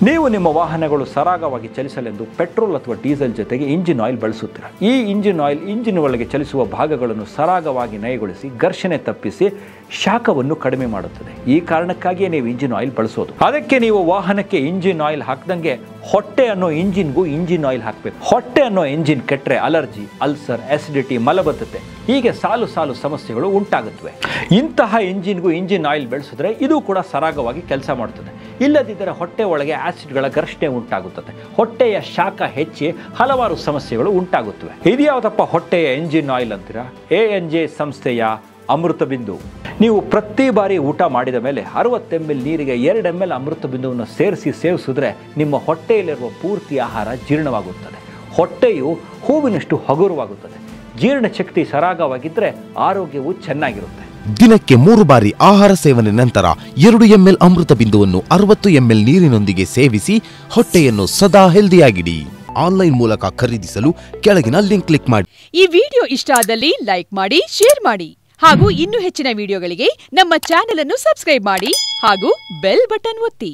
ನೀವು ನಿಮ್ಮ ವಾಹನಗಳು ಸರಾಗವಾಗಿ ಚಲಿಸಲೆಂದು ಪೆಟ್ರೋಲ್ ಅಥವಾ ಡೀಸೆಲ್ ಜೊತೆಗೆ ಇಂಜಿನ್ ಆಯಿಲ್ ಬಳಸುತ್ತೀರಾ. ಈ ಇಂಜಿನ್ ಆಯಿಲ್ ಇಂಜಿನ್ ಒಳಗೆ ಚಲಿಸುವ ಭಾಗಗಳನ್ನು ಸರಾಗವಾಗಿ ನಯಗೊಳಿಸಿ ಘರ್ಷಣೆ ತಪ್ಪಿಸಿ ಶಾಖವನ್ನು ಕಡಿಮೆ ಮಾಡುತ್ತದೆ. ಈ ಕಾರಣಕ್ಕಾಗಿಯೇ ನೀವು ಇಂಜಿನ್ ಆಯಿಲ್ ಬಳಸೋದು. ಅದಕ್ಕೆ ನೀವು ವಾಹನಕ್ಕೆ ಇಂಜಿನ್ ಆಯಿಲ್ ಹಾಕ್ದಂಗೆ ಹೊಟ್ಟೆ ಅನ್ನೋ ಇಂಜಿನ್ಗೂ ಇಂಜಿನ್ ಆಯಿಲ್ ಹಾಕಬೇಕು. ಹೊಟ್ಟೆ ಅನ್ನೋ ಇಂಜಿನ್ ಕೆಟ್ಟರೆ ಅಲರ್ಜಿ, ಅಲ್ಸರ್, ಆಸಿಡಿಟಿ, ಮಲಬದ್ಧತೆ ಹೀಗೆ ಸಾಲು ಸಾಲು ಸಮಸ್ಯೆಗಳು ಉಂಟಾಗುತ್ತವೆ. ಇಂತಹ ಇಂಜಿನ್ಗೂ ಇಂಜಿನ್ ಆಯಿಲ್ ಬೆಳೆಸಿದ್ರೆ ಇದು ಕೂಡ ಸರಾಗವಾಗಿ ಕೆಲಸ ಮಾಡುತ್ತದೆ. ಇಲ್ಲದಿದ್ದರೆ ಹೊಟ್ಟೆ ಒಳಗೆ ಆಸಿಡ್ಗಳ ಘರ್ಷಣೆ ಉಂಟಾಗುತ್ತದೆ. ಹೊಟ್ಟೆಯ ಶಾಖ ಹೆಚ್ಚಿ ಹಲವಾರು ಸಮಸ್ಯೆಗಳು ಉಂಟಾಗುತ್ತವೆ. ಇದ್ಯಾವುದಪ್ಪ ಹೊಟ್ಟೆಯ ಇಂಜಿನ್ ಆಯಿಲ್ ಅಂತೀರಾ? ANJ ಸಂಸ್ಥೆಯ ಅಮೃತ ಬಿಂದು. ನೀವು ಪ್ರತಿ ಬಾರಿ ಊಟ ಮಾಡಿದ ಮೇಲೆ 60 ml ನೀರಿಗೆ 2 ml ಅಮೃತ ಬಿಂದುವನ್ನು ಸೇರಿಸಿ ಸೇವಿಸಿದ್ರೆ ನಿಮ್ಮ ಹೊಟ್ಟೆಯಲ್ಲಿರುವ ಪೂರ್ತಿ ಆಹಾರ ಜೀರ್ಣವಾಗುತ್ತದೆ. ಹೊಟ್ಟೆಯು ಹೂವಿನಷ್ಟು ಹಗುರವಾಗುತ್ತದೆ. ಜೀರ್ಣಶಕ್ತಿ ಸರಾಗವಾಗಿದ್ದರೆ ಆರೋಗ್ಯವು ಚೆನ್ನಾಗಿರುತ್ತೆ. ದಿನಕ್ಕೆ 3 ಬಾರಿ ಆಹಾರ ಸೇವನೆ ನಂತರ 2 ml ಅಮೃತ ಬಿಂದುವನ್ನು 60 ml ನೀರಿನೊಂದಿಗೆ ಸೇವಿಸಿ ಹೊಟ್ಟೆಯನ್ನು ಸದಾ ಹೆಲ್ದಿಯಾಗಿಡಿ. ಆನ್ಲೈನ್ ಮೂಲಕ ಖರೀದಿಸಲು ಕೆಳಗಿನ ಲಿಂಕ್ ಕ್ಲಿಕ್ ಮಾಡಿ. ಈ ವಿಡಿಯೋ ಇಷ್ಟ ಆದಲ್ಲಿ ಲೈಕ್ ಮಾಡಿ, ಶೇರ್ ಮಾಡಿ ಹಾಗೂ ಇನ್ನೂ ಹೆಚ್ಚಿನ ವಿಡಿಯೋಗಳಿಗೆ ನಮ್ಮ ಚಾನೆಲ್ ಅನ್ನು ಸಬ್ಸ್ಕ್ರೈಬ್ ಮಾಡಿ ಹಾಗೂ ಬೆಲ್ ಬಟನ್ ಒತ್ತಿ.